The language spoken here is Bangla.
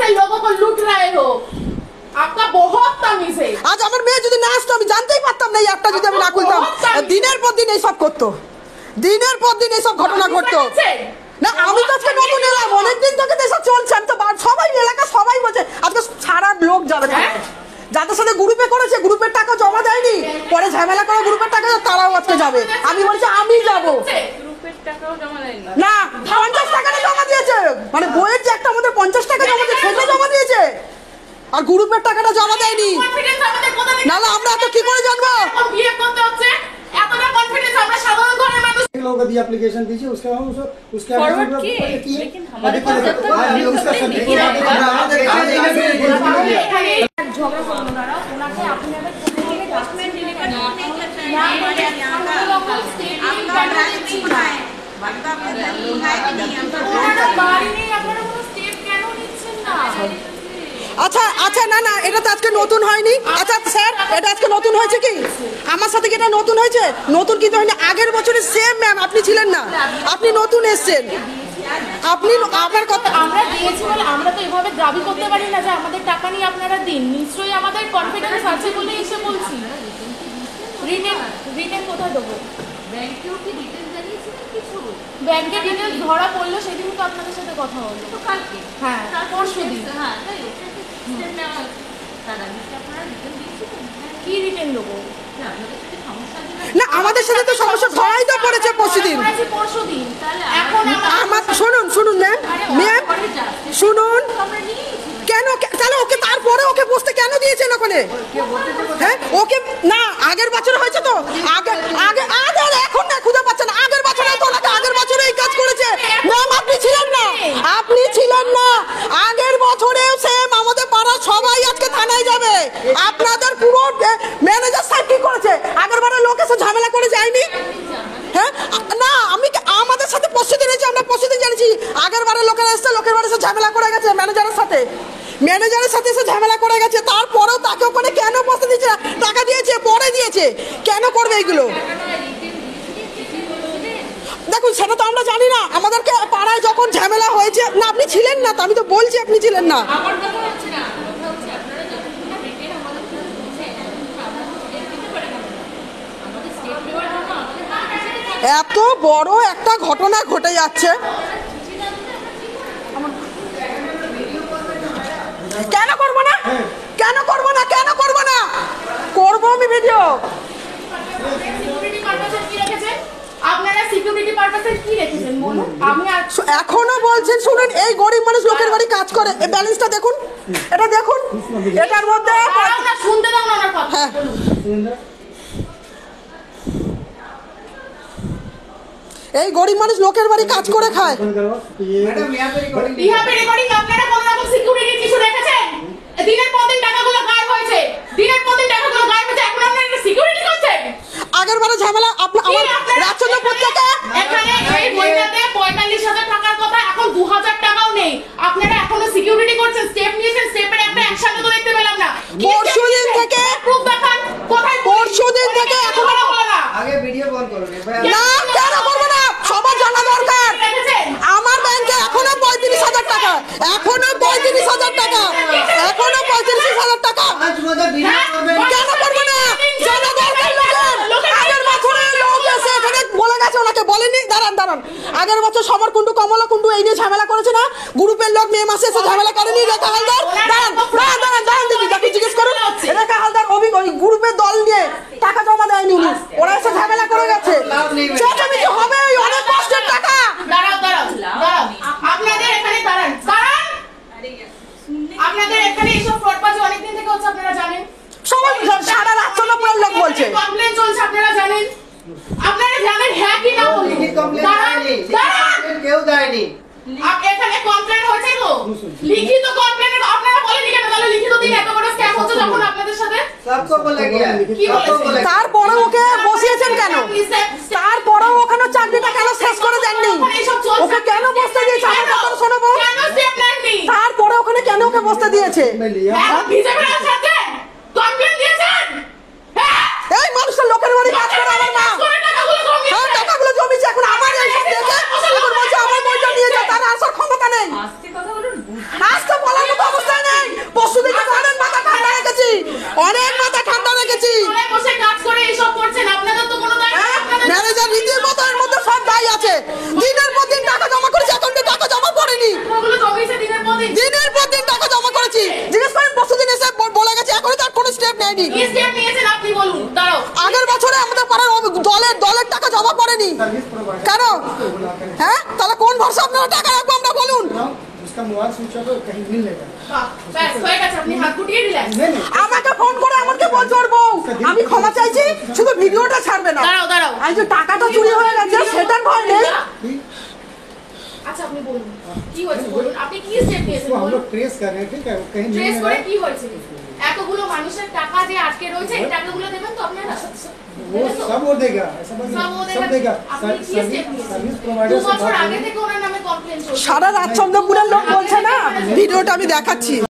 ऐसे लोगों को लूट रहे हो, आपका बहुत तमीज है। आज আমার মেয়ে যদি না আসতো আমি জানতেই পারতাম না এই অ্যাপটা যদি আমি না খুলতাম। দিনের পর দিন এইসব করতো, দিনের পর দিন এইসব ঘটনা ঘটতো। না আমি তো আজকে নতুন এলাম, অনেকদিন থেকে তো এসব চলছে। আমি তো সবাই এলাকা সবাই বলছে আজকে সারা লোক যাবে, যাদের সাথে গ্রুপে করেছে গ্রুপের টাকা জমা দেয়নি, পরে ঝামেলা করে গ্রুপের টাকা তারাও আজকে যাবে। আমি বলছি আমি যাবো না, 50 টাকাটা জমা দিয়েছে, মানে বইয়ের যে একটা আমাদের 50 টাকা জমা দিয়েছে সেটা জমা দিয়েছে, আর গ্রুপের টাকাটা জমা দেয়নি। নাহলে আমরা তো কি করে জানবো? বিয়ে করতে হচ্ছে এতটা কনফিডেন্স আমরা সাধারণ ঘরের মানুষ लोगों को दी एप्लीकेशन दीजिए, उसके बाद उसके फॉरवर्ड किए, लेकिन हमारे पास जब तक झगड़ा করব না, ওনাকে আপনাদের কোথায় থেকে ডকুমেন্ট দিলে কেন না हमारे यहाँ का आपका राजनीति है बंदा में नहीं है कि नहीं हम तो বাড়ি নেই, আপনারা কোনো স্টেপ কেন নিচ্ছেন না? আচ্ছা আচ্ছা, না না এটা তো আজকে নতুন হয়নি। আচ্ছা স্যার এটা আজকে নতুন হয়েছে কি? আমার সাথে কি এটা নতুন হয়েছে? নতুন কিন্তু হয়নি, আগের বছরের সেম ম্যাম আপনি ছিলেন না, আপনি নতুন এসেছেন। আপনি আমার কথা আমরা দিয়েছি বলে আমরা তো এভাবে দাবি করতে পারি না যে আমাদের টাকা নিয়ে আপনারা দিন। নিশ্চয়ই আমাদের কনফিডেন্স আছে বলে এসে বলছি। রিটেন কোথায় দেবো? ব্যাংকেও কি ডিটেইলস জানিয়েছিলেন কিছু? ব্যাংকে ডিটেইলস ধরা পড়লো সেদিন তো আপনাদের সাথে কথা হলো। তো কালকে হ্যাঁ পরশুদিন। হ্যাঁ তাই স্টেপ নেওয়া তার আগে আপনারা রিটেন দিয়েছিলেন? কি রিটেন দেবো? আপনাদের সাথে সমস্যা না আমাদের সাথে তো সমস্যা ধরাই তো পড়েছে পরশুদিন। পরশুদিন তাহলে এখন আমার শুনুন শুনুন ম্যাম ম্যাম শুনুন, আমরা নিয়ে কেন তাহলে ওকে তারপরে ওকে বসতে কেন দিয়েছেন ওখানে? হ্যাঁ ওকে না আগের বছর হয়েছে তো, আগে আগে আগে এখন না খুঁজে পাচ্ছেন, আগের বছরে তো ওনাকে আগের বছরে এই কাজ করেছে। ম্যাম আপনি ছিলেন না, আপনি ছিলেন না, আগের বছরেও সেম আমাদের পাড়ার সবাই আজকে থানায় যাবে। আপনাদের পুরো ম্যানেজার সাহেব কি করেছে? আগের বারে লোক এসে ঝামেলা করে যায়নি? হ্যাঁ না আমি আমাদের সাথে পরশুদিন এসে আমরা পরশুদিন জানিছি, আগের বারে লোকেরা এসে লোকের বাড়ি এসে ঝামেলা করে গেছে ম্যানেজারের সাথে, ম্যানেজারের সাথে এসে ঝামেলা করে গেছে। তারপরেও তাকে ওখানে কেন বসতে দিয়েছে? টাকা দিয়েছে পরে দিয়েছে, কেন করবে এইগুলো? দেখুন সেটা তো আমরা জানি না, আমাদেরকে পাড়ায় যখন ঝামেলা হয়েছে না আপনি ছিলেন না তো, আমি তো বলছি আপনি ছিলেন না। আমার কথা হচ্ছে না, কথা হচ্ছে আপনারা যখন কিনা রিটেন আমাদের কাছে বলছেন আমরা স্টেপ নিতে পারি না, আমাদের স্টেপ নেওয়ার জন্য আমাদের এত বড় একটা ঘটনা ঘটে যাচ্ছে, কেন করবো না? কেন করবো না? কেন করবো না? করবো আমি ভিডিও। সিকিউরিটি পারপাসে কি রেখেছেন আপনারা? সিকিউরিটি পারপাসে কি রেখেছেন বলুন? আমি এখনো বলছেন শুনুন, এই গরিব মানুষ লোকের বাড়ি কাজ করে, এই ব্যালেন্সটা দেখুন, এটা দেখুন, এটার মধ্যে না শুনতে দাও না ওনার কথা। এই গরিব মানুষ লোকের বাড়ি কাজ করে খায়। मैडम यहाँ पे रिकॉर्डिंग ইহা পে রেকর্ডিং আপনারা কোন রকম সিকিউরিটি কিছু রেখেছেন? দিনের পর দিন টাকাগুলো গায়েব হয়েছে, দিনের পর দিন টাকাগুলো গায়েব হয়েছে, এখন আপনারা সিকিউরিটি করছেন? আগের বারে ঝামেলা আমার রাজচন্দ্রপুর থেকে এখানে এই বইটাতে 45,000 টাকার কথা, এখন 2,000 টাকাও নেই। আপনারা এখনো সিকিউরিটি করছেন, স্টেপ নিয়েছেন, স্টেপের একটা অ্যাকশনও তো দেখতে পেলাম না। পরশুদিন থেকে প্রুফ দেখান কোথায়? পরশুদিন থেকে এখনো आगे वीडियो कॉल करो না কেন করবো না? সবার জানা দরকার। আমার ব্যাংকে এখনো 35,000 টাকা, এখনো 35,000 টাকা, এখনো 35,000 টাকা। কেন করবো না? জানা দরকার লোকের। আগের বছরে লোক এসে এখানে বলে গেছে, ওনাকে বলেনি। দাঁড়ান দাঁড়ান, আগের বছর সমর কুন্ডু কমলা কুন্ডু এই নিয়ে ঝামেলা করেছে না? গ্রুপের লোক মে মাসে এসে ঝামেলা করেনি? রেখা হালদার দাঁড়ান দাঁড়ান দাঁড়ান দাঁড়ান দিদি দেখি জিজ্ঞেস করুন। রেখা হালদার ওই গ্রুপের দল নিয়ে টাকা জমা দেয়নি উনি, ওরা এসে ঝামেলা করে গেছে। চেঁচামেচি হবে, ওই অনেক কষ্টের টাকা। দাঁড়াও দাঁড়াও দাঁড়াও, আপনাদের এখানে দাঁড়ান দাঁড়ান, আপনাদের এখানে এইসব ফ্রডবাজি অনেকদিন থেকে হচ্ছে আপনারা জানেন, সবাই সারা রাজচন্দ্রপুরের লোক বলছে। কমপ্লেন চলছে আপনারা জানেন, আপনারা জানেন হ্যাঁ কি না বলুন? দাঁড়ান দাঁড়ান, কেউ দেয়নি। এখানে কমপ্লেন হয়েছে তো? লিখিত কমপ্লেন আপনারা বলেনি কেন? তাহলে লিখিত দিন, এত বড় স্ক্যাম হচ্ছে যখন আপনাদের সাথে। सबको बोला गया কি বলেছে? তারপরে ওকে বসিয়েছেন কেন? তারপরে ওখানে চাকরিটা কেন শেষ করে দেননি? ওকে কেন বসতে দিয়েছে? আমার কথা শোনাবো। কেন স্টেপ নেননি? তারপরে ওখানে কেন ওকে বসতে দিয়েছে? বিজেপির সাথে কমপ্লেন দিয়েছেন? হ্যাঁ এই মানুষটা লোকের বাড়ি কাজ করে আমার মা, হ্যাঁ টাকাগুলো জমিছে, এখন আমার এইসব দেখে এখন বলছে আমার বইটা নিয়ে যা, তার আসার ক্ষমতা নেই। আজকে কথা বলুন আজকে বলার মতো অবস্থা করেছি, জিজ্ঞেস করেন প্রতিদিন এসে বলে গেছে, এখনো তার কোনো স্টেপ নেয়নি। কি স্টেপ নিয়েছেন আপনি বলুন, দাঁড়াও। আগের বছরে আমাদের পাড়ার দলের টাকা জমা পড়েনি কেন? হ্যাঁ, তাহলে কোন ভরসা আপনারা টাকা রাখবো আমরা বলুন? उसका मोबाइल स्विच ऑफ है, कहीं मिल लेगा। বাহ, ব্যাস হয়ে গেছে, আপনি হাত গুটিয়ে দিলেন। আমাকে ফোন করে আমাকে বলছে ওর বউ, আমি ক্ষমা চাইছি, শুধু ভিডিওটা ছাড়বে না। দাঁড়াও দাঁড়াও। আর যে টাকাটা চুরি হয়ে গেছে সেটার ভয় নেই। আচ্ছা আপনি বলুন কি হয়েছে, বলুন আপনি কি স্টেপ নিয়েছেন उसको हम বলুন। लोग ट्रेस कर रहे हैं, ठीक है, वो कहीं मिल ট্রেস नहीं করে रहा है। কি হয়েছে? এতগুলো মানুষের টাকা যে আটকে রয়েছে, এই টাকাগুলো দেবেন তো আপনারা? वो सब वो देगा, ऐसा बात সব ও नहीं, सब देगा। আপনি কি স্টেপ নিয়েছেন? सर्विस 2 प्रोवाइडर से বছর बात আগে करें। থেকে ওনার নামে কমপ্লেন চলছে। সারা রাত চন্দ্রপুরের লোক বলছে না, ভিডিওটা আমি দেখাচ্ছি।